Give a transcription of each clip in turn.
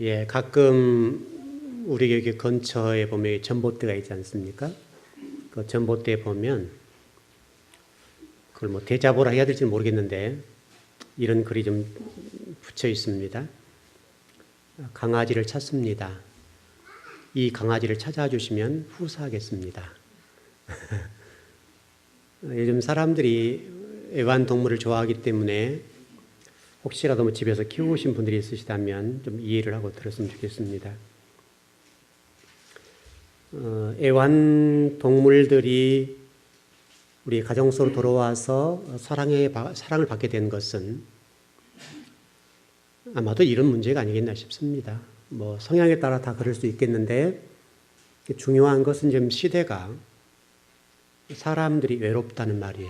예, 가끔 우리 여기 근처에 보면 전봇대가 있지 않습니까? 그 전봇대에 보면 그걸 뭐 대자보라 해야 될지는 모르겠는데 이런 글이 좀 붙여 있습니다. 강아지를 찾습니다. 이 강아지를 찾아주시면 후사하겠습니다. 요즘 사람들이 애완동물을 좋아하기 때문에 혹시라도 뭐 집에서 키우신 분들이 있으시다면 좀 이해를 하고 들었으면 좋겠습니다. 애완동물들이 우리 가정 속으로 돌아와서 사랑을 받게 된 것은 아마도 이런 문제가 아니겠나 싶습니다. 뭐 성향에 따라 다 그럴 수 있겠는데 중요한 것은 지금 시대가 사람들이 외롭다는 말이에요.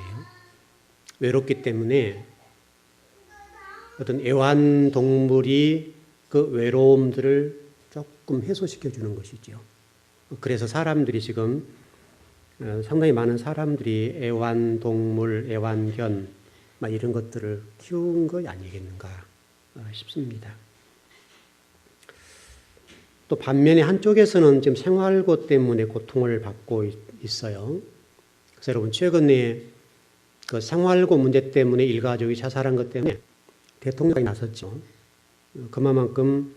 외롭기 때문에 어떤 애완동물이 그 외로움들을 조금 해소시켜 주는 것이죠. 그래서 사람들이 지금 상당히 많은 사람들이 애완동물, 애완견 이런 것들을 키운 거 아니겠는가 싶습니다. 또 반면에 한쪽에서는 지금 생활고 때문에 고통을 받고 있어요. 그래서 여러분 최근에 그 생활고 문제 때문에 일가족이 자살한 것 때문에 대통령이 나섰죠. 그만큼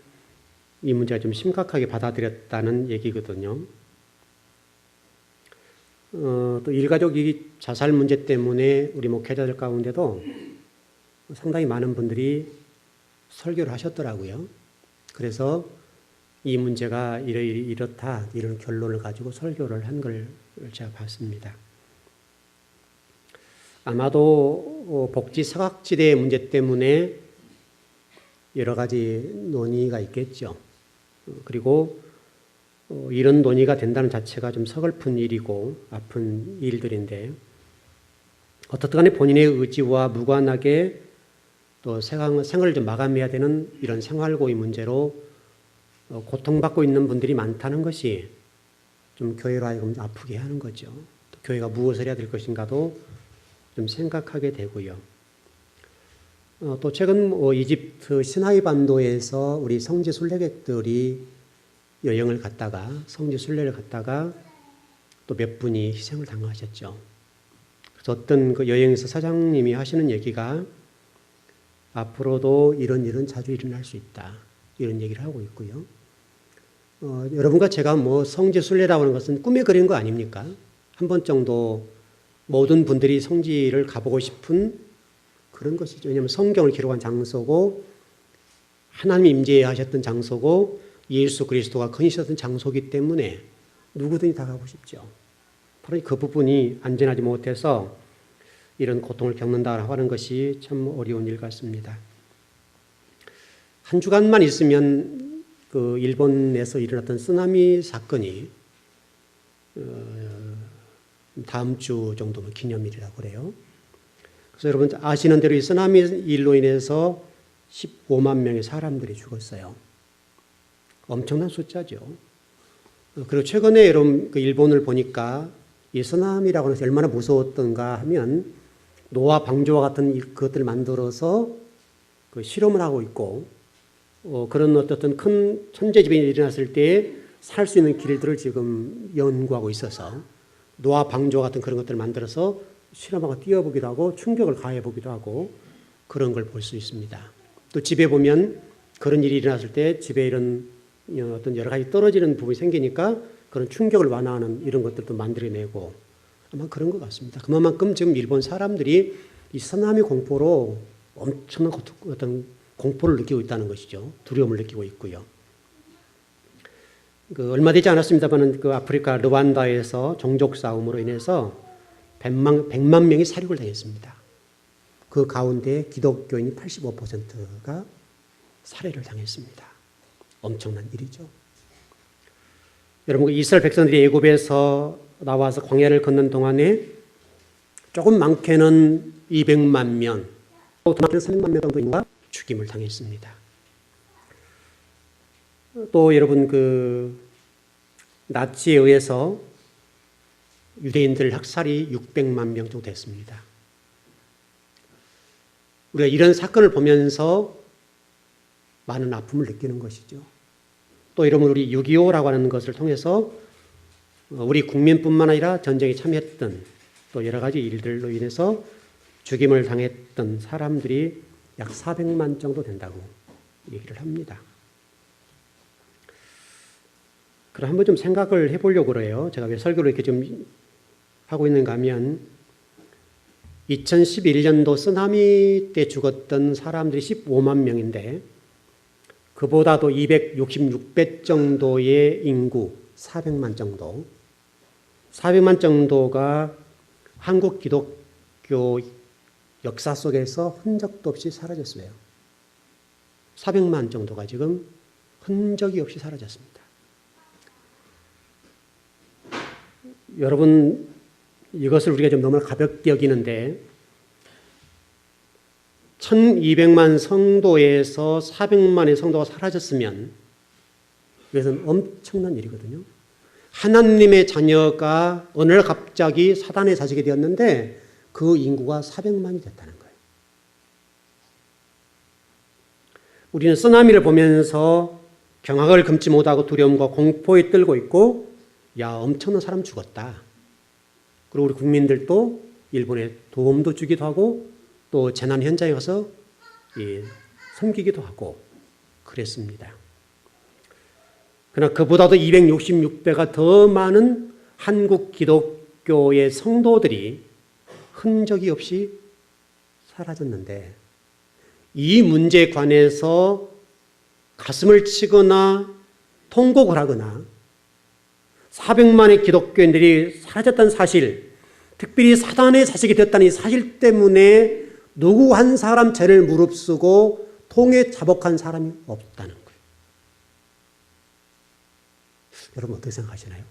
이 문제가 좀 심각하게 받아들였다는 얘기거든요. 또 일가족이 자살 문제 때문에 우리 목회자들 가운데도 상당히 많은 분들이 설교를 하셨더라고요. 그래서 이 문제가 이렇다 이런 결론을 가지고 설교를 한 걸 제가 봤습니다. 아마도 복지 사각지대의 문제 때문에 여러 가지 논의가 있겠죠. 그리고 이런 논의가 된다는 자체가 좀 서글픈 일이고 아픈 일들인데 어떻든 간에 본인의 의지와 무관하게 또 생활을 좀 마감해야 되는 이런 생활고의 문제로 고통받고 있는 분들이 많다는 것이 좀 교회로 하여금 아프게 하는 거죠. 또 교회가 무엇을 해야 될 것인가도 좀 생각하게 되고요. 또 최근 이집트 시나이 반도에서 우리 성지 순례객들이 여행을 갔다가 성지 순례를 갔다가 또 몇 분이 희생을 당하셨죠. 그래서 어떤 그 여행사 사장님이 하시는 얘기가 앞으로도 이런 일은 자주 일어날 수 있다 이런 얘기를 하고 있고요. 여러분과 제가 뭐 성지 순례라고 하는 것은 꿈에 그린 거 아닙니까? 한 번 정도 모든 분들이 성지를 가보고 싶은 그런 것이죠. 왜냐하면 성경을 기록한 장소고 하나님이 임재하셨던 장소고 예수 그리스도가 거니셨던 장소이기 때문에 누구든지 다 가고 싶죠. 바로 그 부분이 안전하지 못해서 이런 고통을 겪는다고 하는 것이 참 어려운 일 같습니다. 한 주간만 있으면 그 일본에서 일어났던 쓰나미 사건이 다음 주 정도면 기념일이라고 그래요. 그래서 여러분 아시는 대로 이 쓰나미 일로 인해서 15만 명의 사람들이 죽었어요. 엄청난 숫자죠. 그리고 최근에 여러분 그 일본을 보니까 이 쓰나미라고 하는 것이 얼마나 무서웠던가 하면 노아 방조와 같은 그것들을 만들어서 그 실험을 하고 있고 그런 어떤 큰 천재지변이 일어났을 때 살 수 있는 길들을 지금 연구하고 있어서 노아 방조와 같은 그런 것들을 만들어서 실험하고 띄워보기도 하고 충격을 가해보기도 하고 그런 걸 볼 수 있습니다. 또 집에 보면 그런 일이 일어났을 때 집에 이런 어떤 여러 가지 떨어지는 부분이 생기니까 그런 충격을 완화하는 이런 것들도 만들어내고 아마 그런 것 같습니다. 그만큼 지금 일본 사람들이 이 쓰나미 공포로 엄청난 어떤 공포를 느끼고 있다는 것이죠. 두려움을 느끼고 있고요. 얼마 되지 않았습니다만 그 아프리카 르완다에서 종족 싸움으로 인해서 100만 명이 살육을 당했습니다. 그 가운데 기독교인이 85%가 살해를 당했습니다. 엄청난 일이죠. 여러분 이스라엘 백성들이 애굽에서 나와서 광야를 걷는 동안에 조금 많게는 200만 명, 또 더 많게는 300만 명 정도가 죽임을 당했습니다. 또 여러분 그 나치에 의해서 유대인들 학살이 600만 명 정도 됐습니다. 우리가 이런 사건을 보면서 많은 아픔을 느끼는 것이죠. 또 여러분 우리 6.25라고 하는 것을 통해서 우리 국민뿐만 아니라 전쟁에 참여했던 또 여러 가지 일들로 인해서 죽임을 당했던 사람들이 약 400만 정도 된다고 얘기를 합니다. 그럼 한번 좀 생각을 해보려고 그래요. 제가 왜 설교를 이렇게 좀 하고 있는가 하면 2011년도 쓰나미 때 죽었던 사람들이 15만 명인데 그보다도 266배 정도의 인구 400만 정도 400만 정도가 한국 기독교 역사 속에서 흔적도 없이 사라졌어요. 400만 정도가 지금 흔적이 없이 사라졌습니다. 여러분 이것을 우리가 좀 너무 가볍게 여기는데 1200만 성도에서 400만의 성도가 사라졌으면 이것은 엄청난 일이거든요. 하나님의 자녀가 어느 날 갑자기 사단의 자식이 되었는데 그 인구가 400만이 됐다는 거예요. 우리는 쓰나미를 보면서 경악을 금치 못하고 두려움과 공포에 떨고 있고 야 엄청난 사람 죽었다. 그리고 우리 국민들도 일본에 도움도 주기도 하고 또 재난 현장에 가서 섬기기도 하고 그랬습니다. 그러나 그보다도 266배가 더 많은 한국 기독교의 성도들이 흔적이 없이 사라졌는데 이 문제에 관해서 가슴을 치거나 통곡을 하거나 400만의 기독교인들이 사라졌다는 사실, 특별히 사단의 자식이 되었다는 이 사실 때문에 누구 한 사람 죄를 무릅쓰고 통에 자복한 사람이 없다는 거예요. 여러분 어떻게 생각하시나요?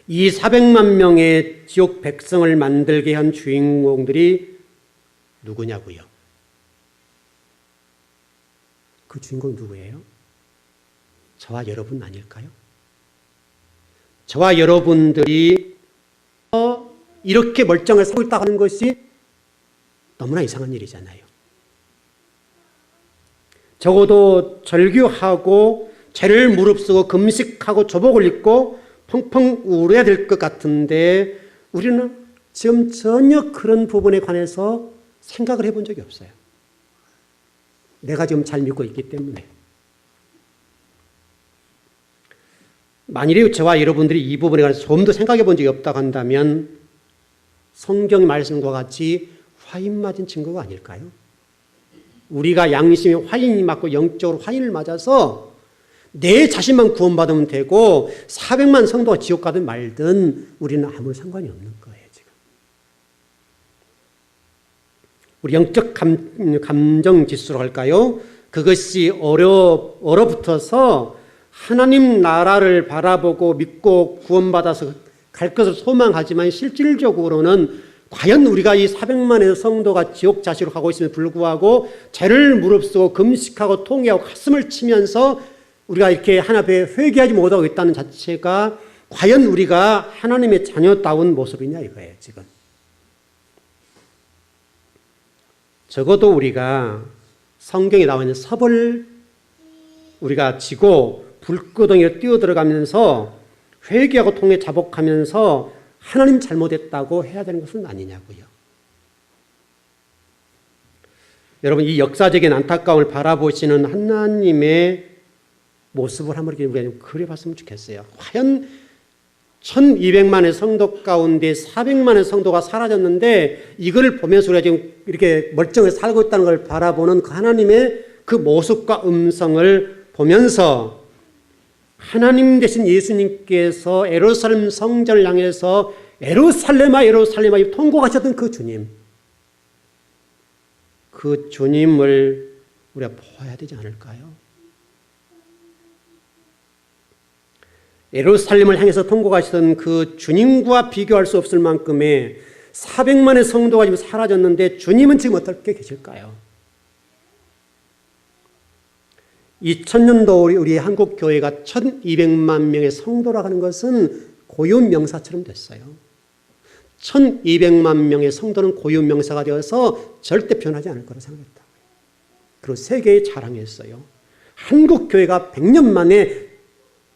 이 400만 명의 지옥 백성을 만들게 한 주인공들이 누구냐고요? 그 주인공이 누구예요? 저와 여러분 아닐까요? 저와 여러분들이 이렇게 멀쩡을 살고 있다고 하는 것이 너무나 이상한 일이잖아요. 적어도 절규하고 죄를 무릅쓰고 금식하고 조복을 입고 펑펑 울어야 될 것 같은데 우리는 지금 전혀 그런 부분에 관해서 생각을 해본 적이 없어요. 내가 지금 잘 믿고 있기 때문에. 만일에 저와 여러분들이 이 부분에 관해서 좀 더 생각해 본 적이 없다고 한다면 성경 말씀과 같이 화인 맞은 증거가 아닐까요? 우리가 양심에 화인이 맞고 영적으로 화인을 맞아서 내 자신만 구원받으면 되고 400만 성도가 지옥 가든 말든 우리는 아무 상관이 없는 거예요. 지금 우리 영적 감정 지수로 할까요? 그것이 얼어붙어서 하나님 나라를 바라보고 믿고 구원받아서 갈 것을 소망하지만 실질적으로는 과연 우리가 이 400만의 성도가 지옥 자식으로 가고 있음에 불구하고 죄를 무릅쓰고 금식하고 통회하고 가슴을 치면서 우리가 이렇게 하나 앞에 회개하지 못하고 있다는 자체가 과연 우리가 하나님의 자녀다운 모습이냐 이거예요. 지금 적어도 우리가 성경에 나와 있는 섭을 우리가 지고 불구덩이에 뛰어들어가면서 회개하고 통회 자복하면서 하나님 잘못했다고 해야 되는 것은 아니냐고요. 여러분 이 역사적인 안타까움을 바라보시는 하나님의 모습을 한번 우리가 좀 그려봤으면 좋겠어요. 과연 1200만의 성도 가운데 400만의 성도가 사라졌는데 이걸 보면서 우리가 지금 이렇게 멀쩡하게 살고 있다는 걸 바라보는 그 하나님의 그 모습과 음성을 보면서 하나님 되신 예수님께서 예루살렘 성전을 향해서 예루살렘아 예루살렘아 통곡하셨던 그 주님, 그 주님을 우리가 보아야 되지 않을까요? 예루살렘을 향해서 통곡하시던 그 주님과 비교할 수 없을 만큼의 400만의 성도가 지금 사라졌는데 주님은 지금 어떻게 계실까요? 2000년도 우리 한국 교회가 1200만 명의 성도라고 하는 것은 고유 명사처럼 됐어요. 1200만 명의 성도는 고유 명사가 되어서 절대 변하지 않을 거라 생각했다. 그리고 세계에 자랑했어요. 한국 교회가 100년 만에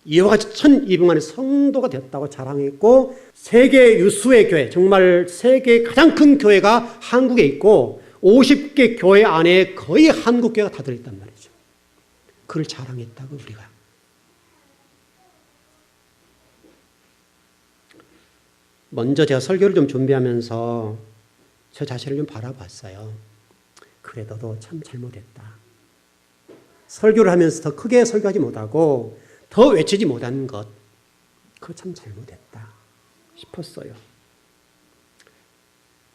이와 같이 1200만의 성도가 됐다고 자랑했고, 세계 유수의 교회, 정말 세계 가장 큰 교회가 한국에 있고 50개 교회 안에 거의 한국 교회가 다 들어있단 말이죠. 그걸 자랑했다고 우리가. 먼저 제가 설교를 좀 준비하면서 저 자신을 좀 바라봤어요. 그래, 너도 참 잘못했다. 설교를 하면서 더 크게 설교하지 못하고 더 외치지 못한 것, 그거 참 잘못했다 싶었어요.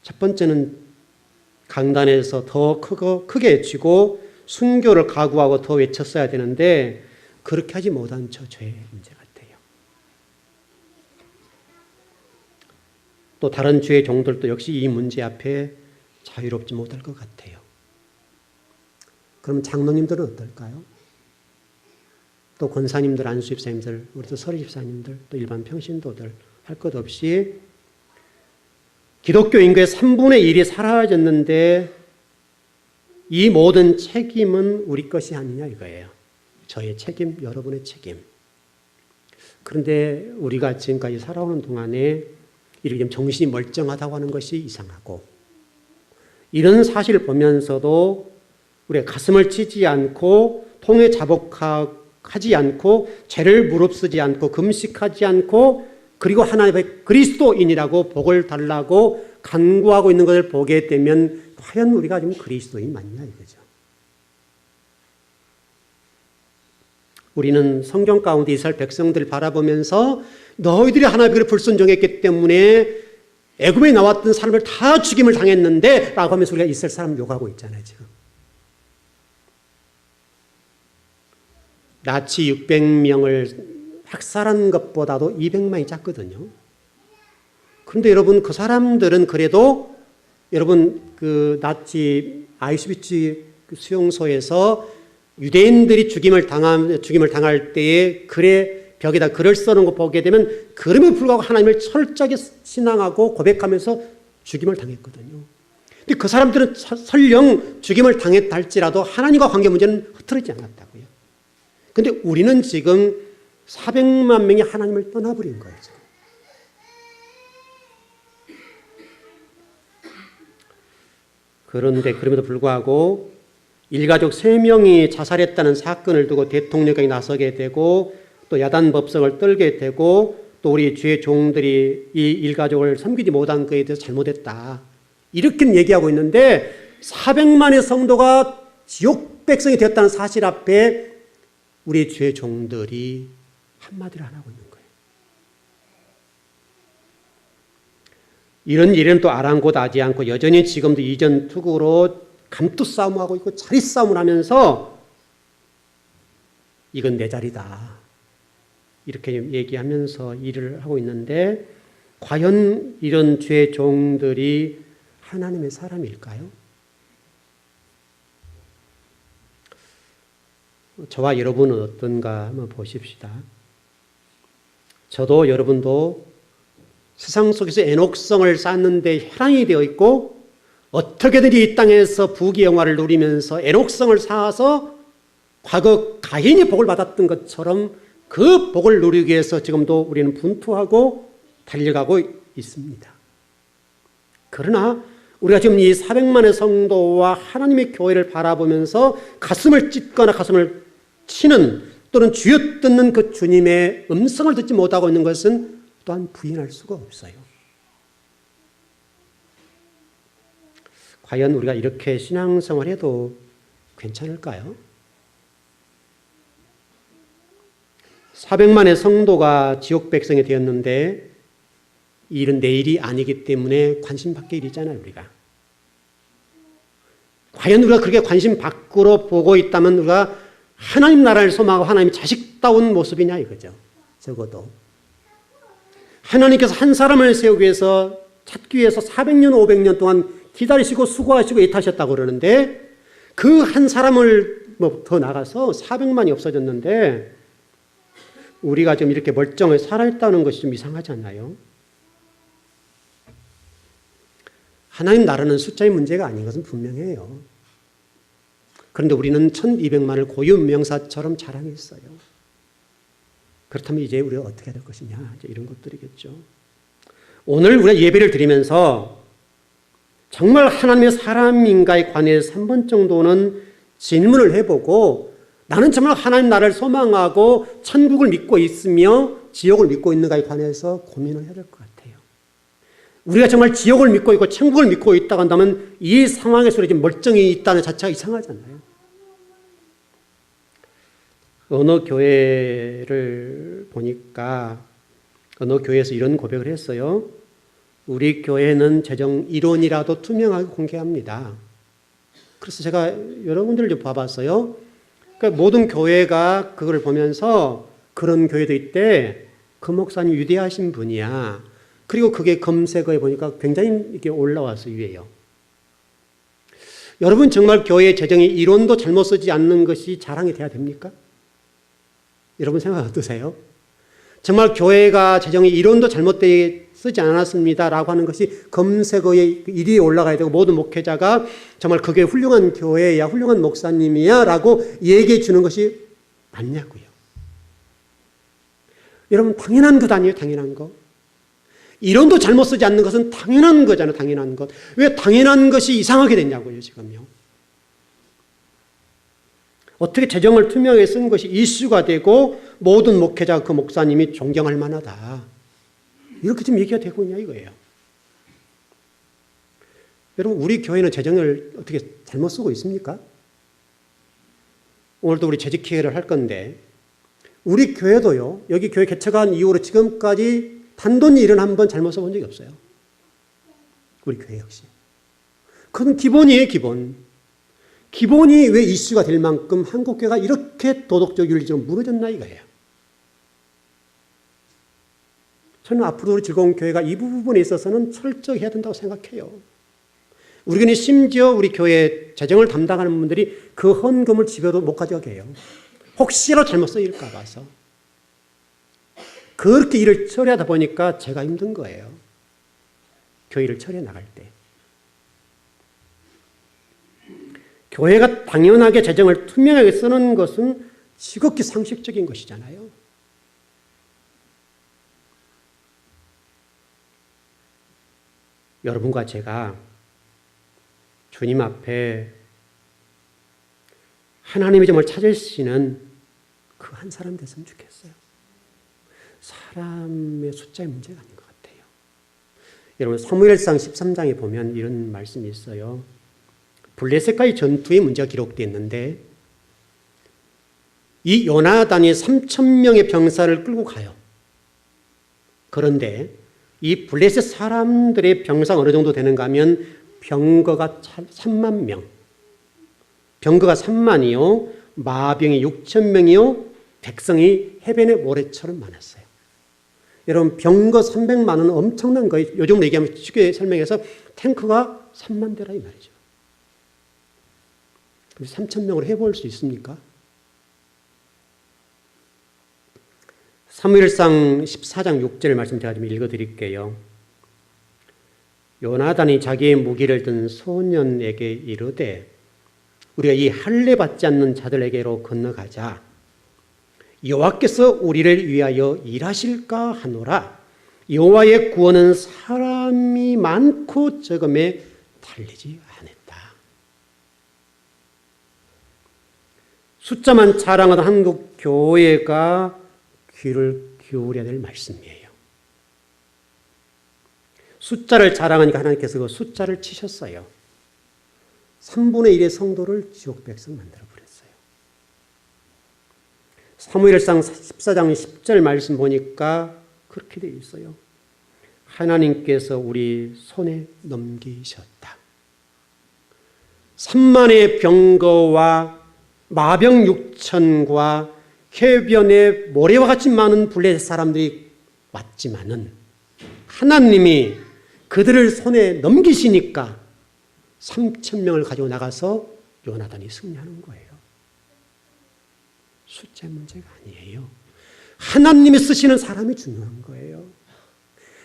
첫 번째는 강단에서 더 크게 외치고 순교를 각오하고 더 외쳤어야 되는데 그렇게 하지 못한 저의 문제 같아요. 또 다른 주의 종들도 역시 이 문제 앞에 자유롭지 못할 것 같아요. 그럼 장로님들은 어떨까요? 또 권사님들, 안수집사님들, 우리 또 서리집사님들, 또 일반 평신도들 할 것 없이 기독교 인구의 3분의 1이 사라졌는데 이 모든 책임은 우리 것이 아니냐 이거예요. 저의 책임, 여러분의 책임. 그런데 우리가 지금까지 살아오는 동안에 이렇게 좀 정신이 멀쩡하다고 하는 것이 이상하고, 이런 사실을 보면서도 우리가 가슴을 치지 않고 통에 자복하지 않고 죄를 무릅쓰지 않고 금식하지 않고 그리고 하나님의 그리스도인이라고 복을 달라고 간구하고 있는 것을 보게 되면 과연 우리가 지금 그리스도인 맞냐 이거죠. 우리는 성경 가운데 이스라엘 백성들을 바라보면서 너희들이 하나님께 불순종했기 때문에 애굽에 나왔던 사람을 다 죽임을 당했는데 라고 하면서 우리가 이스라엘 사람을 욕하고 있잖아요. 지금 나치 600명을 학살한 것보다도 200만이 작거든요. 그런데 여러분, 그 사람들은 그래도 여러분 그 나치 아이슈비츠 수용소에서 유대인들이 죽임을 당할 때에 벽에다 글을 써놓은 거 보게 되면 그럼에도 불구하고 하나님을 철저하게 신앙하고 고백하면서 죽임을 당했거든요. 근데 그 사람들은 설령 죽임을 당했다 할지라도 하나님과 관계 문제는 흐트러지지 않았다고요. 근데 우리는 지금 400만 명이 하나님을 떠나버린 거예요. 그런데 그럼에도 불구하고 일가족 3명이 자살했다는 사건을 두고 대통령까지 나서게 되고 또 야단 법석을 떨게 되고 또 우리 주의 종들이 이 일가족을 섬기지 못한 것에 대해서 잘못했다 이렇게 얘기하고 있는데 400만의 성도가 지옥 백성이 되었다는 사실 앞에 우리 주의 종들이 한마디를 안 하고 있는 거예요. 이런 일은 또 아랑곳하지 않고 여전히 지금도 이전 투구로 감투 싸움하고 있고 자리 싸움을 하면서 이건 내 자리다 이렇게 얘기하면서 일을 하고 있는데 과연 이런 주의 종들이 하나님의 사람일까요? 저와 여러분은 어떤가 한번 보십시다. 저도 여러분도 세상 속에서 애녹성을 쌓는데 혈안이 되어 있고 어떻게든 이 땅에서 부귀영화를 누리면서 애녹성을 쌓아서 과거 가인이 복을 받았던 것처럼 그 복을 누리기 위해서 지금도 우리는 분투하고 달려가고 있습니다. 그러나 우리가 지금 이 400만의 성도와 하나님의 교회를 바라보면서 가슴을 찢거나 가슴을 치는 또는 쥐어뜯는 그 주님의 음성을 듣지 못하고 있는 것은 또한 부인할 수가 없어요. 과연 우리가 이렇게 신앙생활 해도 괜찮을까요? 400만의 성도가 지옥 백성이 되었는데 이 일은 내 일이 아니기 때문에 관심 밖의 일이잖아요, 우리가. 과연 우리가 그렇게 관심 밖으로 보고 있다면 우리가 하나님 나라를 소망하고 하나님 자식다운 모습이냐 이거죠. 적어도. 하나님께서 한 사람을 세우기 위해서 찾기 위해서 400년, 500년 동안 기다리시고 수고하시고 애타셨다고 그러는데 그 한 사람을 더 나가서 400만이 없어졌는데 우리가 지금 이렇게 멀쩡하게 살아있다는 것이 좀 이상하지 않나요? 하나님 나라는 숫자의 문제가 아닌 것은 분명해요. 그런데 우리는 1200만을 고유명사처럼 자랑했어요. 그렇다면 이제 우리가 어떻게 될 것이냐, 이제 이런 것들이겠죠. 오늘 우리가 예배를 드리면서 정말 하나님의 사람인가에 관해서 3번 정도는 질문을 해보고, 나는 정말 하나님 나라를 소망하고 천국을 믿고 있으며 지옥을 믿고 있는가에 관해서 고민을 해야 될 것 같아요. 우리가 정말 지옥을 믿고 있고 천국을 믿고 있다고 한다면 이 상황에서 지금 멀쩡히 있다는 자체가 이상하잖아요. 어느 교회를 보니까 어느 교회에서 이런 고백을 했어요. 우리 교회는 재정 이론이라도 투명하게 공개합니다. 그래서 제가 여러분들을 좀 봐봤어요. 그러니까 모든 교회가 그걸 보면서 그런 교회도 있대. 그 목사님 위대하신 분이야. 그리고 그게 검색어에 보니까 굉장히 이렇게 올라와서 위에요. 여러분 정말 교회의 재정이 이론도 잘못 쓰지 않는 것이 자랑이 돼야 됩니까? 여러분 생각 어떠세요? 정말 교회가 재정이 이론도 잘못되게 쓰지 않았습니다라고 하는 것이 검색어에 1위에 올라가야 되고 모든 목회자가 정말 그게 훌륭한 교회야, 훌륭한 목사님이야 라고 얘기해 주는 것이 맞냐고요. 여러분 당연한 것 아니에요? 당연한 거. 이론도 잘못 쓰지 않는 것은 당연한 거잖아요. 당연한 것. 왜 당연한 것이 이상하게 됐냐고요 지금요. 어떻게 재정을 투명하게 쓴 것이 이슈가 되고 모든 목회자 그 목사님이 존경할 만하다. 이렇게 지금 얘기가 되고 있냐 이거예요. 여러분 우리 교회는 재정을 어떻게 잘못 쓰고 있습니까? 오늘도 우리 재직회를 할 건데 우리 교회도요. 여기 교회 개척한 이후로 지금까지 단돈 1원 한 번 잘못 써본 적이 없어요. 우리 교회 역시. 그건 기본이에요. 기본이 왜 이슈가 될 만큼 한국교회가 이렇게 도덕적 윤리적으로 무너졌나 이거예요. 저는 앞으로 우리 즐거운 교회가 이 부분에 있어서는 철저히 해야 된다고 생각해요. 우리는 심지어 우리 교회 재정을 담당하는 분들이 그 헌금을 집에도 못 가져가게 해요. 혹시라도 잘못 쓰일까 봐서. 그렇게 일을 처리하다 보니까 제가 힘든 거예요. 교회를 처리해 나갈 때. 교회가 당연하게 재정을 투명하게 쓰는 것은 지극히 상식적인 것이잖아요. 여러분과 제가 주님 앞에 하나님의 점을 찾으시는 그 한 사람 됐으면 좋겠어요. 사람의 숫자의 문제가 아닌 것 같아요. 여러분 사무엘상 13장에 보면 이런 말씀이 있어요. 블레셋과의 전투의 문제가 기록되어 있는데 이 요나단이 3,000명의 병사를 끌고 가요. 그런데 이 블레셋 사람들의 병사가 어느 정도 되는가 하면 병거가 3만 명, 병거가 3만이요, 마병이 6,000명이요, 백성이 해변의 모래처럼 많았어요. 여러분 병거 300만은 엄청난 거예요. 요즘 얘기하면 쉽게 설명해서 탱크가 3만 대라 이 말이죠. 3,000명으로 해볼 수 있습니까? 사무엘상 14장 6절 말씀 제가 좀 읽어드릴게요. 요나단이 자기의 무기를 든 소년에게 이르되 우리가 이 할례 받지 않는 자들에게로 건너가자. 여호와께서 우리를 위하여 일하실까 하노라. 여호와의 구원은 사람이 많고 적음에 달리지 않았다. 숫자만 자랑하던 한국 교회가 귀를 기울여야 될 말씀이에요. 숫자를 자랑하니까 하나님께서 그 숫자를 치셨어요. 3분의 1의 성도를 지옥 백성 만들어버렸어요. 사무엘상 14장 10절 말씀 보니까 그렇게 되어 있어요. 하나님께서 우리 손에 넘기셨다. 3만의 병거와 마병 6천과 해변에 모래와 같이 많은 블레셋 사람들이 왔지만은 하나님이 그들을 손에 넘기시니까 3,000명을 가지고 나가서 요나단이 승리하는 거예요. 숫자 문제가 아니에요. 하나님이 쓰시는 사람이 중요한 거예요.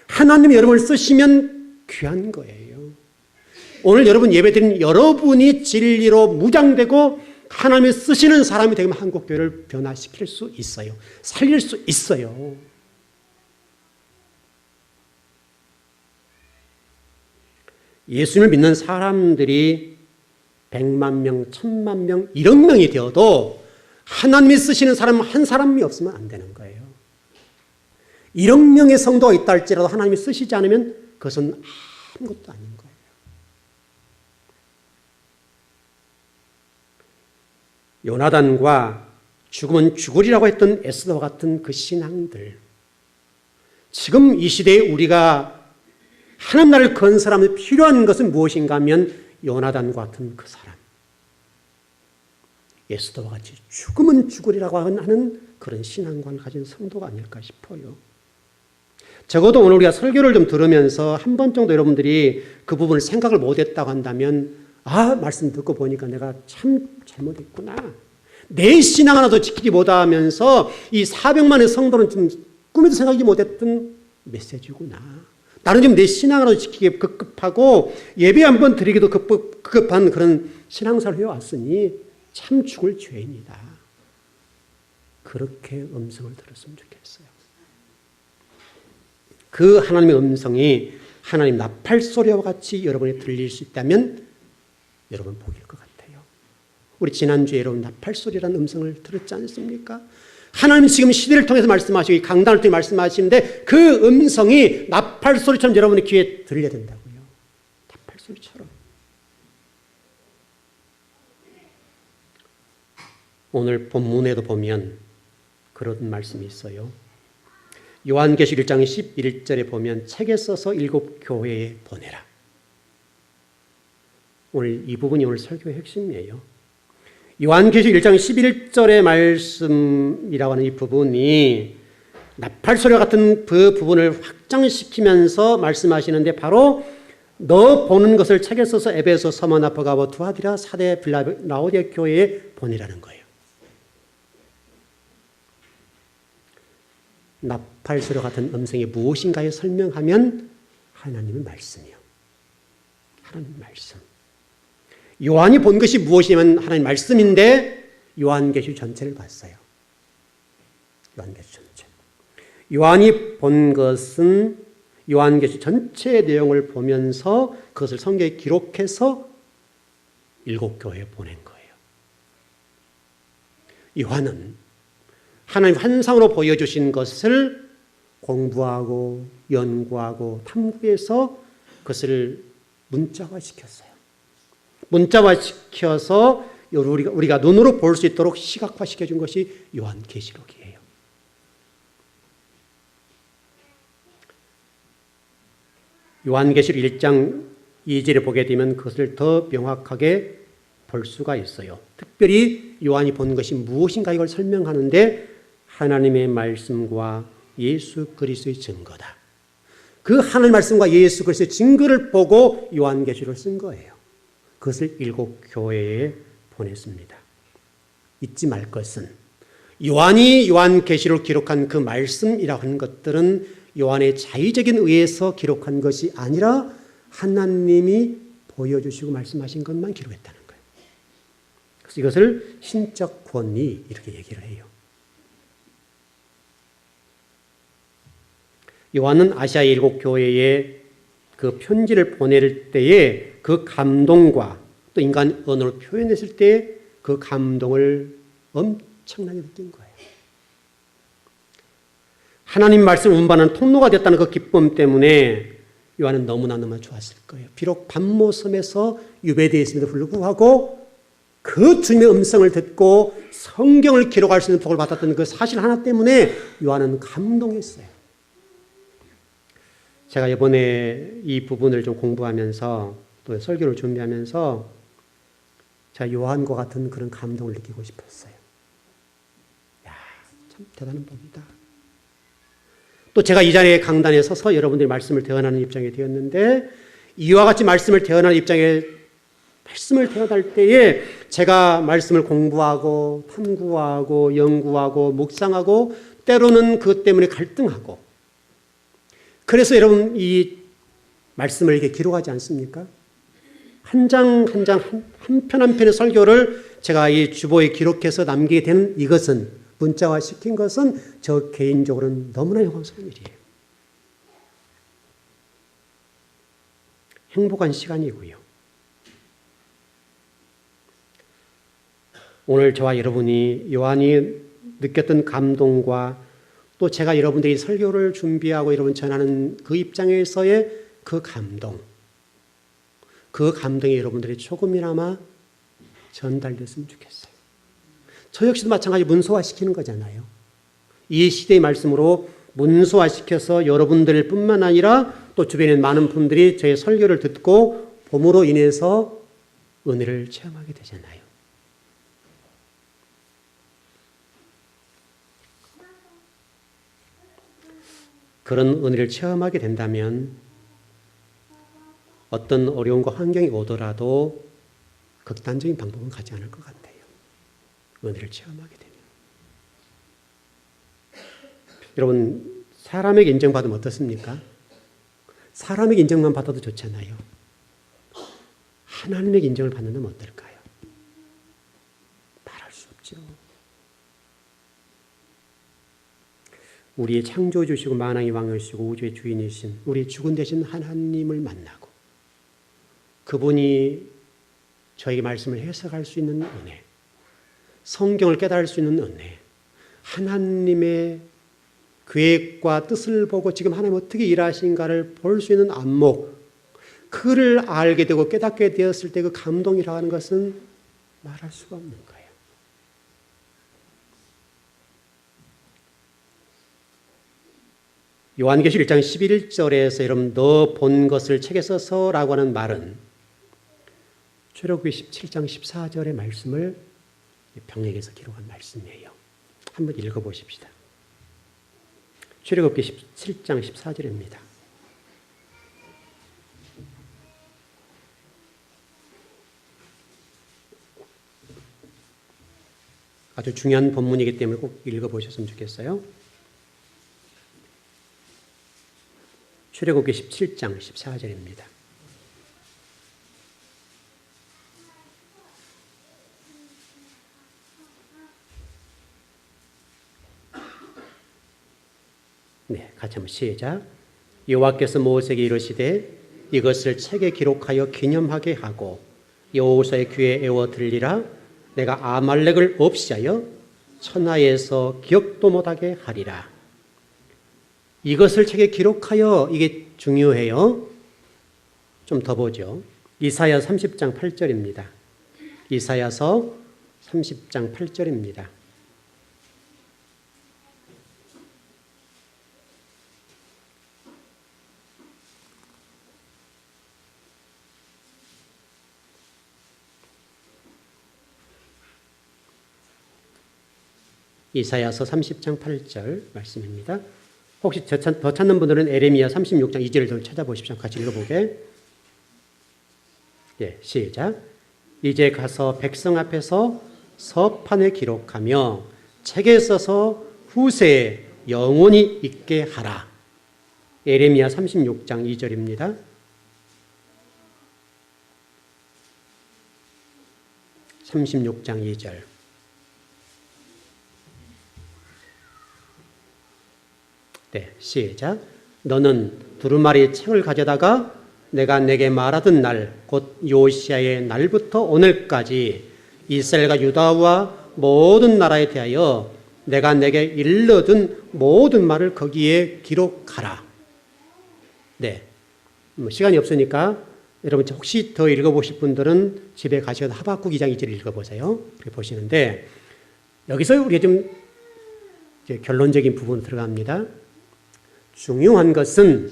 하나님이 여러분을 쓰시면 귀한 거예요. 오늘 여러분 예배드린 여러분이 진리로 무장되고 하나님이 쓰시는 사람이 되면 한국교회를 변화시킬 수 있어요. 살릴 수 있어요. 예수님을 믿는 사람들이 100만 명, 1000만 명, 1억 명이 되어도 하나님이 쓰시는 사람 한 사람이 없으면 안 되는 거예요. 1억 명의 성도가 있다 할지라도 하나님이 쓰시지 않으면 그것은 아무것도 아닌 거예요. 요나단과 죽으면 죽으리라고 했던 에스더와 같은 그 신앙들, 지금 이 시대에 우리가 하나님 나라를 건설하면 필요한 것은 무엇인가 하면 요나단과 같은 그 사람, 에스더와 같이 죽으면 죽으리라고 하는 그런 신앙관을 가진 성도가 아닐까 싶어요. 적어도 오늘 우리가 설교를 좀 들으면서 한 번 정도 여러분들이 그 부분을 생각을 못했다고 한다면, 말씀 듣고 보니까 내가 참 잘못했구나. 내 신앙 하나도 지키지 못하면서 이 400만의 성도는 좀 꿈에도 생각하지 못했던 메시지구나. 나는 지금 내 신앙 하나도 지키기 급급하고 예배 한번 드리기도 급급한 그런 신앙생활을 해왔으니 참 죽을 죄인이다. 그렇게 음성을 들었으면 좋겠어요. 그 하나님의 음성이 하나님 나팔 소리와 같이 여러분이 들릴 수 있다면 여러분 복일 것 같아요. 우리 지난주에 여러분 나팔 소리라는 음성을 들었지 않습니까? 하나님 지금 시대를 통해서 말씀하시고 이 강단을 통해 말씀하시는데 그 음성이 나팔 소리처럼 여러분의 귀에 들려야 된다고요. 나팔 소리처럼. 오늘 본문에도 보면 그런 말씀이 있어요. 요한계시록 1장 11절에 보면 책에 써서 7 교회에 보내라. 오늘 이 부분이 오늘 설교의 핵심이에요. 요한계시록 1장 11절의 말씀이라고 하는 이 부분이 나팔 소리와 같은 그 부분을 확장시키면서 말씀하시는데 바로 너 보는 것을 책에 써서 에베소, 서머나, 버가보, 두아디라, 사대, 빌라, 라오디아 교회에 보내라는 거예요. 나팔 소리와 같은 음성이 무엇인가에 설명하면 하나님의 말씀이요. 하나님의 말씀. 요한이 본 것이 무엇이냐면 하나님 말씀인데 요한계시록 전체를 봤어요. 요한계시록 전체. 요한이 본 것은 요한계시록 전체의 내용을 보면서 그것을 성경에 기록해서 7 교회에 보낸 거예요. 요한은 하나님 환상으로 보여주신 것을 공부하고 연구하고 탐구해서 그것을 문자화시켰어요. 문자화시켜서 우리가 눈으로 볼 수 있도록 시각화시켜준 것이 요한계시록이에요. 요한계시록 1장 2절에 보게 되면 그것을 더 명확하게 볼 수가 있어요. 특별히 요한이 본 것이 무엇인가 이걸 설명하는데 하나님의 말씀과 예수 그리스도의 증거다. 그 하나님의 말씀과 예수 그리스도의 증거를 보고 요한계시록을 쓴 거예요. 그것을 7 교회에 보냈습니다. 잊지 말 것은 요한이 요한계시록을 기록한 그 말씀이라고 하는 것들은 요한의 자의적인 의에서 기록한 것이 아니라 하나님이 보여주시고 말씀하신 것만 기록했다는 거예요. 그래서 이것을 신적 권위 이렇게 얘기를 해요. 요한은 아시아 7 교회에 그 편지를 보낼 때에 그 감동과 또 인간 언어로 표현했을 때 그 감동을 엄청나게 느낀 거예요. 하나님 말씀을 운반하는 통로가 됐다는 그 기쁨 때문에 요한은 너무나 좋았을 거예요. 비록 밤모섬에서 유배되어 있음에도 불구하고 그 주님의 음성을 듣고 성경을 기록할 수 있는 복을 받았던 그 사실 하나 때문에 요한은 감동했어요. 제가 이번에 이 부분을 좀 공부하면서 또 설교를 준비하면서 제가 요한과 같은 그런 감동을 느끼고 싶었어요. 야, 참 대단한 복이다. 또 제가 이 자리에 강단에 서서 여러분들이 말씀을 대언하는 입장이 되었는데 이와 같이 말씀을 대언하는 입장에 말씀을 대언할 때에 제가 말씀을 공부하고 탐구하고 연구하고 묵상하고 때로는 그것 때문에 갈등하고 그래서 여러분 이 말씀을 이렇게 기록하지 않습니까? 한 장 한 장 한 편 한 편의 설교를 제가 이 주보에 기록해서 남기게 되는 이것은, 문자화 시킨 것은 저 개인적으로는 너무나 영광스러운 일이에요. 행복한 시간이고요. 오늘 저와 여러분이 요한이 느꼈던 감동과 또 제가 여러분들이 설교를 준비하고 여러분 전하는 그 입장에서의 그 감동, 그 감동이 여러분들이 조금이나마 전달됐으면 좋겠어요. 저 역시도 마찬가지 문서화시키는 거잖아요. 이 시대의 말씀으로 문서화시켜서 여러분들 뿐만 아니라 또 주변에 있는 많은 분들이 저의 설교를 듣고 봄으로 인해서 은혜를 체험하게 되잖아요. 그런 은혜를 체험하게 된다면 어떤 어려움과 환경이 오더라도 극단적인 방법은 가지 않을 것 같아요. 은혜를 체험하게 되면. 여러분, 사람에게 인정받으면 어떻습니까? 사람에게 인정만 받아도 좋잖아요. 하나님에게 인정을 받는다면 어떨까요? 말할 수 없죠. 우리의 창조주시고 만왕의 왕이시고 우주의 주인이신 우리의 주군 되신 하나님을 만나고 그분이 저에게 말씀을 해석할 수 있는 은혜, 성경을 깨달을 수 있는 은혜, 하나님의 계획과 뜻을 보고 지금 하나님 어떻게 일하신가를 볼 수 있는 안목, 그를 알게 되고 깨닫게 되었을 때 그 감동이라고 하는 것은 말할 수가 없는 거예요. 요한계시록 1장 11절에서 여러분 너 본 것을 책에 써서라고 하는 말은 출애굽기 17장 14절의 말씀을 병력에서 기록한 말씀이에요. 한번 읽어보십시다. 출애굽기 17장 14절입니다. 아주 중요한 본문이기 때문에 꼭 읽어보셨으면 좋겠어요. 출애굽기 17장 14절입니다. 네, 같이 한번 시작. 여호와께서 모세에게 이르시되 이것을 책에 기록하여 기념하게 하고 여호수아의 귀에 애워 들리라. 내가 아말렉을 없이 하여 천하에서 기억도 못하게 하리라. 이것을 책에 기록하여, 이게 중요해요. 좀 더 보죠. 이사야 30장 8절입니다. 이사야서 30장 8절입니다. 이사야서 30장 8절 말씀입니다. 혹시 더 찾는 분들은 에레미야 36장 2절을 찾아보십시오. 같이 읽어보게. 예, 시작. 이제 가서 백성 앞에서 서판에 기록하며 책에 써서 후세에 영원히 있게 하라. 에레미야 36장 2절입니다. (36장 2절) 네, 시작. 너는 두루마리 책을 가져다가 내가 내게 말하던 날, 곧 요시야의 날부터 오늘까지 이스라엘과 유다와 모든 나라에 대하여 내가 내게 일러둔 모든 말을 거기에 기록하라. 네, 시간이 없으니까 여러분 혹시 더 읽어보실 분들은 집에 가셔서 하박국 2장 2절 읽어보세요. 그렇게 보시는데 여기서 우리가 좀 결론적인 부분으로 들어갑니다. 중요한 것은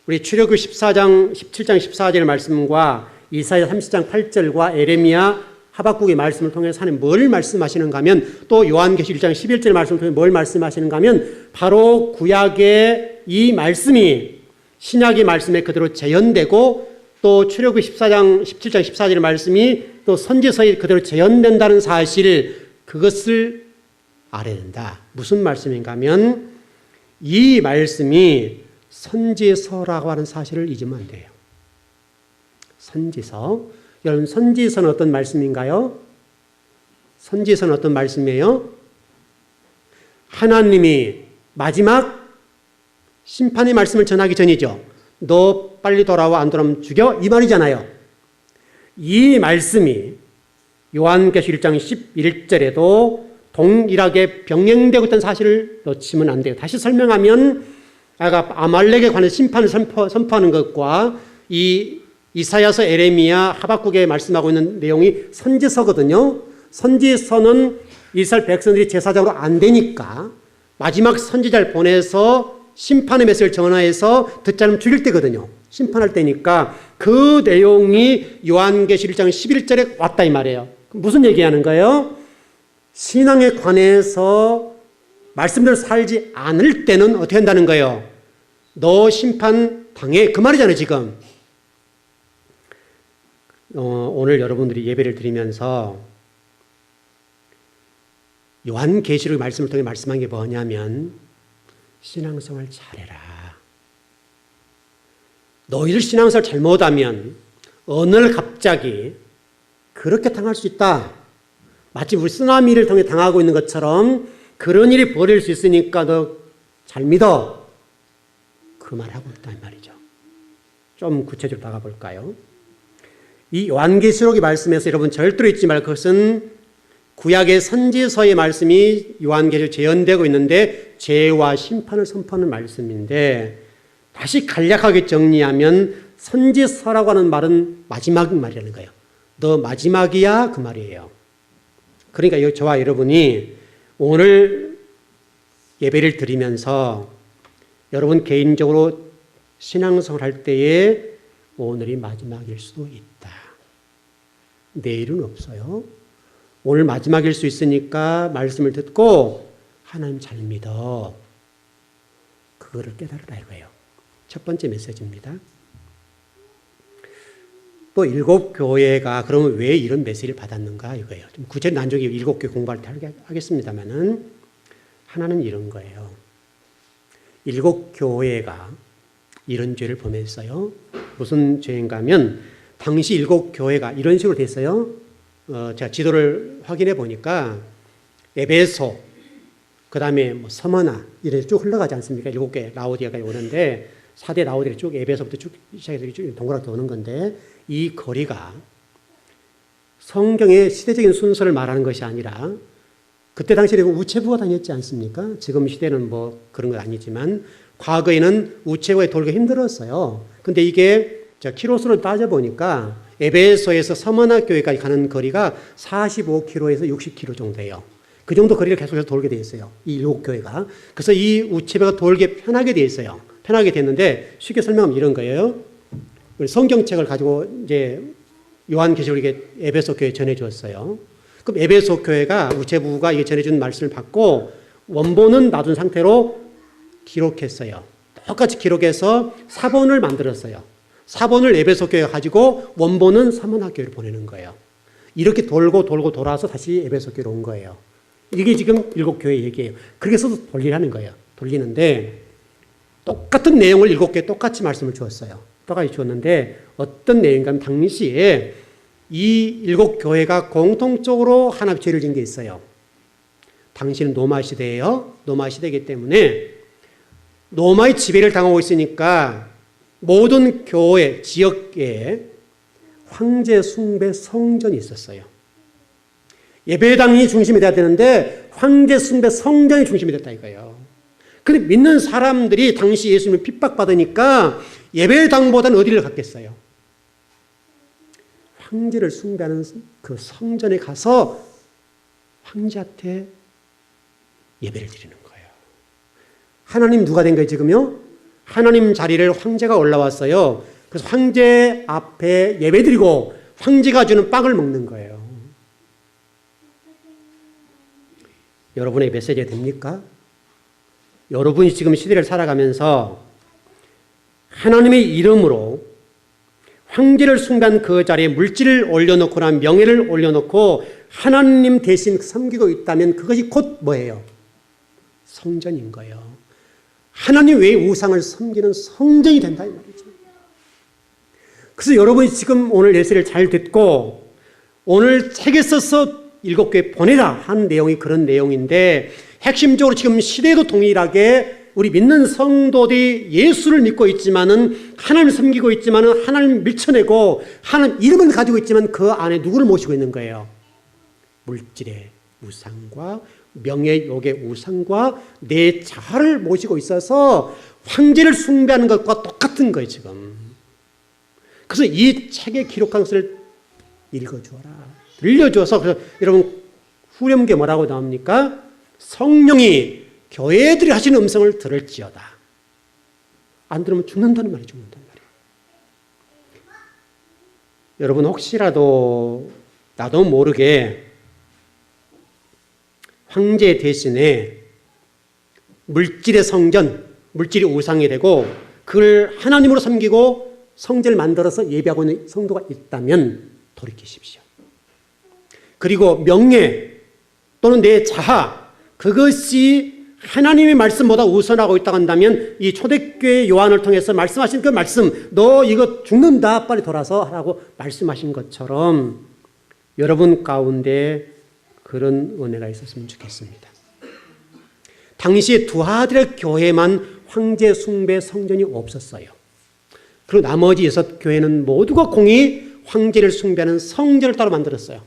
우리 출애굽기 17장 14절의 말씀과 이사야 30장 8절과 에레미야 하박국의 말씀을 통해서 하나님 뭘 말씀하시는가 하면, 또 요한계시록 1장 11절 말씀을 통해서 뭘 말씀하시는가 하면 바로 구약의 이 말씀이 신약의 말씀에 그대로 재현되고 또 출애굽기 17장 14절의 말씀이 또 선지서에 그대로 재현된다는 사실, 그것을 알아야 된다. 무슨 말씀인가 하면 이 말씀이 선지서라고 하는 사실을 잊으면 안 돼요. 선지서. 여러분, 선지서는 어떤 말씀인가요? 선지서는 어떤 말씀이에요? 하나님이 마지막 심판의 말씀을 전하기 전이죠. 너 빨리 돌아와, 안 돌아오면 죽여, 이 말이잖아요. 이 말씀이 요한계시록 1장 11절에도 동일하게 병행되고 있다는 사실을 놓치면 안 돼요. 다시 설명하면 아말렉에 관한 심판을 선포하는 것과 이 이사야서, 에레미야, 하박국에 말씀하고 있는 내용이 선지서거든요. 선지서는 이스라엘 백성들이 제사장으로 안 되니까 마지막 선지자를 보내서 심판의 메시지를 전하여서 듣지 않으면 죽일 때거든요. 심판할 때니까 그 내용이 요한계시록 1장 11절에 왔다 이 말이에요. 무슨 얘기하는 거예요? 신앙에 관해서 말씀대로 살지 않을 때는 어떻게 한다는 거예요? 너 심판 당해, 그 말이잖아요 지금. 오늘 여러분들이 예배를 드리면서 요한계시록 말씀을 통해 말씀한 게 뭐냐면 신앙생활 잘해라. 너희들 신앙생활 잘못하면 어느 날 갑자기 그렇게 당할 수 있다. 마치 우리 쓰나미를 통해 당하고 있는 것처럼 그런 일이 벌어질 수 있으니까 너 잘 믿어. 그 말하고 있다 이 말이죠. 좀 구체적으로 나가 볼까요? 이 요한계시록의 말씀에서 여러분 절대로 잊지 말 것은 구약의 선지서의 말씀이 요한계시록에 재현되고 있는데 죄와 심판을 선포하는 말씀인데 다시 간략하게 정리하면 선지서라고 하는 말은 마지막 말이라는 거예요. 너 마지막이야 그 말이에요. 그러니까 저와 여러분이 오늘 예배를 드리면서 여러분 개인적으로 신앙생활 할 때에 오늘이 마지막일 수도 있다. 내일은 없어요. 오늘 마지막일 수 있으니까 말씀을 듣고 하나님 잘 믿어. 그거를 깨달으라 이거예요. 첫 번째 메시지입니다. 또 7교회가 그러면 왜 이런 메시지를 받았는가 이거예요. 좀 구체적인 난적이 7교회 공부할 때 하겠습니다만은 하나는 이런 거예요. 7교회가 이런 죄를 범했어요. 무슨 죄인가 하면 당시 7교회가 이런 식으로 됐어요. 제가 지도를 확인해 보니까 에베소, 그 다음에 뭐 서머나 이렇게 쭉 흘러가지 않습니까? 7개 라오디아까지 오는데 4대 라오디아 쭉 에베소부터 쭉 시작해서 쭉 동그랗게 오는 건데 이 거리가 성경의 시대적인 순서를 말하는 것이 아니라 그때 당시에 우체부가 다녔지 않습니까? 지금 시대는 뭐 그런 건 아니지만 과거에는 우체부에 돌기가 힘들었어요. 근데 이게 키로수로 따져보니까 에베소에서 서머나 교회까지 가는 거리가 45km에서 60km 정도예요. 그 정도 거리를 계속해서 돌게 돼 있어요. 이 7교회가. 그래서 이 우체부가 돌게 편하게 돼 있어요. 편하게 됐는데 쉽게 설명하면 이런 거예요. 성경책을 가지고 이제 요한계시록에 에베소 교회에 전해주었어요. 그럼 에베소 교회가 우체부가 이게 전해준 말씀을 받고 원본은 놔둔 상태로 기록했어요. 똑같이 기록해서 사본을 만들었어요. 사본을 에베소 교회가 가지고 원본은 서머나 교회로 보내는 거예요. 이렇게 돌고 돌아서 다시 에베소 교회로 온 거예요. 이게 지금 7교회 얘기예요. 그렇게 해서 돌리라는 거예요. 돌리는데 똑같은 내용을 7교회 똑같이 말씀을 주었어요. 똑같이 주었는데 어떤 내용인가 하면 당시에 이 7교회가 공통적으로 하나의 죄를 지은 게 있어요. 당시는 로마 시대예요. 로마 시대이기 때문에 로마의 지배를 당하고 있으니까 모든 교회, 지역에 황제 숭배 성전이 있었어요. 예배당이 중심이 돼야 되는데 황제 숭배 성전이 중심이 됐다 이거예요. 근데 믿는 사람들이 당시 예수님을 핍박받으니까 예배당보다는 어디를 갔겠어요? 황제를 숭배하는 그 성전에 가서 황제한테 예배를 드리는 거예요. 하나님 누가 된 거예요 지금요? 하나님 자리를 황제가 올라왔어요. 그래서 황제 앞에 예배드리고 황제가 주는 빵을 먹는 거예요. 여러분의 메시지가 됩니까? 여러분이 지금 시대를 살아가면서 하나님의 이름으로 황제를 숭배한 그 자리에 물질을 올려놓거나 명예를 올려놓고 하나님 대신 섬기고 있다면 그것이 곧 뭐예요? 성전인 거예요. 하나님 외의 우상을 섬기는 성전이 된다 이 말이죠. 그래서 여러분이 지금 오늘 예수를 잘 듣고 오늘 책에 써서 일곱 교회 보내라 한 내용이 그런 내용인데, 핵심적으로 지금 시대도 동일하게 우리 믿는 성도들이 예수를 믿고 있지만은, 하나님을 섬기고 있지만은, 하나님을 밀쳐내고 하나님 이름을 가지고 있지만 그 안에 누구를 모시고 있는 거예요? 물질의 우상과 명예욕의 우상과 내 자아를 모시고 있어서 황제를 숭배하는 것과 똑같은 거예요 지금. 그래서 이 책에 기록한 것을 읽어주어라, 들려주어서. 그래서 여러분 후렴구에 뭐라고 나옵니까? 성령이 교회들이 하시는 음성을 들을지어다. 안 들으면 죽는다는 말이에요. 죽는다는 말이에요. 여러분 혹시라도 나도 모르게 황제 대신에 물질의 성전, 물질이 우상이 되고 그걸 하나님으로 섬기고 성전을 만들어서 예배하고 있는 성도가 있다면 돌이키십시오. 그리고 명예 또는 내 자아, 그것이 하나님의 말씀보다 우선하고 있다고 한다면 이 초대교회 요한을 통해서 말씀하신 그 말씀, 너 이거 죽는다, 빨리 돌아서 하라고 말씀하신 것처럼 여러분 가운데 그런 은혜가 있었으면 좋겠습니다. 당시에 두하들의 교회만 황제 숭배 성전이 없었어요. 그리고 나머지 6교회는 모두가 공히 황제를 숭배하는 성전을 따로 만들었어요.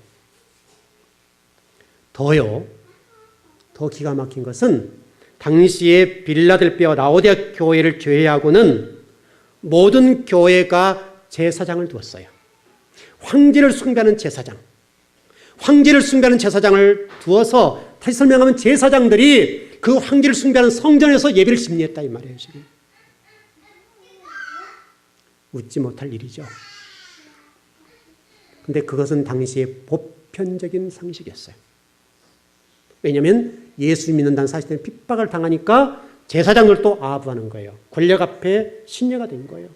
더 기가 막힌 것은 당시에 빌라델비아와 라오디아 교회를 제외하고는 모든 교회가 제사장을 두었어요. 황제를 숭배하는 제사장. 황제를 숭배하는 제사장을 두어서, 다시 설명하면 제사장들이 그 황제를 숭배하는 성전에서 예배를 집례했다 이 말이에요 지금. 웃지 못할 일이죠. 근데 그것은 당시의 보편적인 상식이었어요. 왜냐하면 예수 믿는다는 사실 때문에 핍박을 당하니까 제사장들도 아부하는 거예요. 권력 앞에 신뢰가 된 거예요.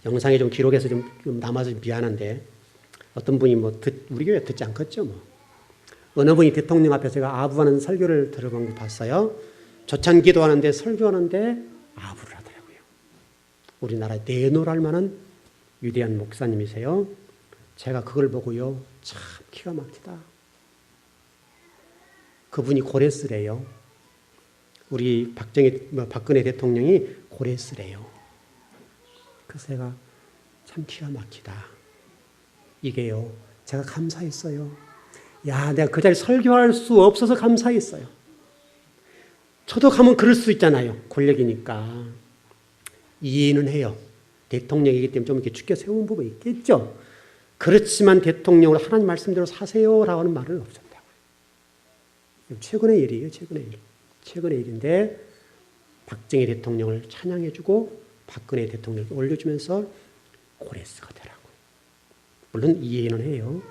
영상에 좀 기록해서 좀 남아서 미안한데, 어떤 분이 우리 교회 듣지 않겠죠 어느 분이 대통령 앞에서 제가 아부하는 설교를 들어본 거 봤어요. 조찬 기도하는데 설교하는데 아부를 하더라고요. 우리나라에 내노랄 만한 위대한 목사님이세요. 제가 그걸 보고요, 참 기가 막히다. 그분이 고레스래요. 우리 박근혜 대통령이 고레스래요. 그래서 제가 참 기가 막히다. 이게요, 제가 감사했어요. 야, 내가 그 자리에 설교할 수 없어서 감사했어요. 저도 가면 그럴 수 있잖아요. 권력이니까. 이해는 해요. 대통령이기 때문에 좀 이렇게 죽여 세운 부분이 있겠죠. 그렇지만 대통령으로 하나님 말씀대로 사세요라고 하는 말은 없었다고요. 최근의 일이에요. 최근의 일인데 박정희 대통령을 찬양해주고 박근혜 대통령을 올려주면서 고레스가 되라고. 물론 이해는 해요.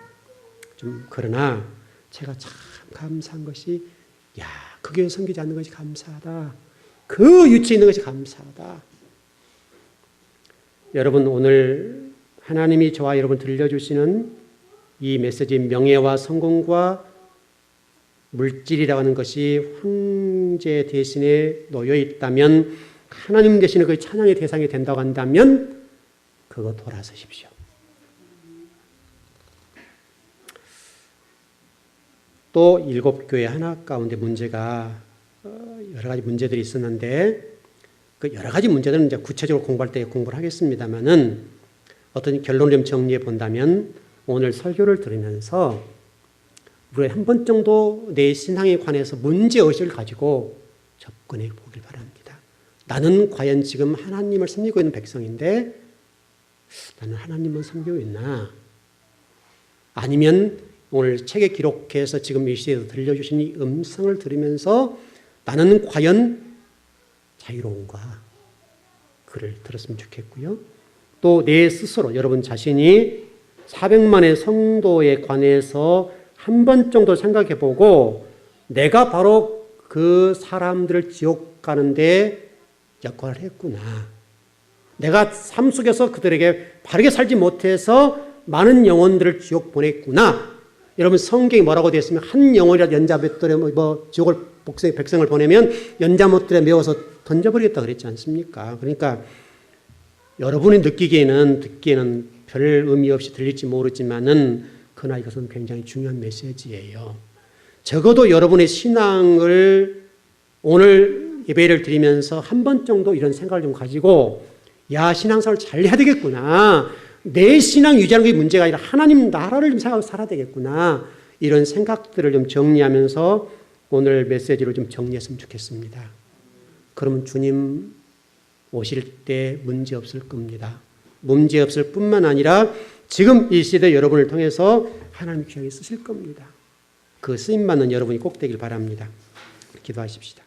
좀 그러나 제가 참 감사한 것이, 야, 그 교회 섬기지 않는 것이 감사하다. 그 유치에 있는 것이 감사하다. 여러분 오늘 하나님이 저와 여러분 들려주시는 이 메시지, 명예와 성공과 물질이라고 하는 것이 황제 대신에 놓여 있다면, 하나님 대신에 그 찬양의 대상이 된다고 한다면 그거 돌아서십시오. 또 7교회 하나 가운데 문제가 여러 가지 문제들이 있었는데, 그 여러 가지 문제들은 이제 구체적으로 공부할 때 공부를 하겠습니다만은, 어떤 결론을 좀 정리해 본다면 오늘 설교를 들으면서 우리 한 번 정도 내 신앙에 관해서 문제의식을 가지고 접근해 보길 바랍니다. 나는 과연 지금 하나님을 섬기고 있는 백성인데 나는 하나님만 섬기고 있나? 아니면 오늘 책에 기록해서 지금 이 시대에서 들려주신 이 음성을 들으면서 나는 과연 자유로운가? 그를 들었으면 좋겠고요. 또 내 스스로, 여러분 자신이 400만의 성도에 관해서 한 번 정도 생각해 보고, 내가 바로 그 사람들을 지옥 가는데 역할을 했구나. 내가 삶 속에서 그들에게 바르게 살지 못해서 많은 영혼들을 지옥 보냈구나. 여러분 성경이 뭐라고 되어 있으면 한 영혼이라도 연자못들에 지옥을 백성을 보내면 연자못들에 메워서 던져버리겠다 그랬지 않습니까? 그러니까 여러분이 듣기에는 별 의미 없이 들릴지 모르지만은 그러나 이것은 굉장히 중요한 메시지예요. 적어도 여러분의 신앙을 오늘 예배를 드리면서 한 번 정도 이런 생각을 좀 가지고 야, 신앙생활을 잘 해야 되겠구나. 내 신앙 유지하는 게 문제가 아니라 하나님 나라를 좀 생각하고 살아야 되겠구나. 이런 생각들을 좀 정리하면서 오늘 메시지를 좀 정리했으면 좋겠습니다. 그러면 주님 오실 때 문제 없을 겁니다. 문제 없을 뿐만 아니라 지금 이 시대 여러분을 통해서 하나님 귀하게 쓰실 겁니다. 그 쓰임받는 여러분이 꼭 되길 바랍니다. 기도하십시다.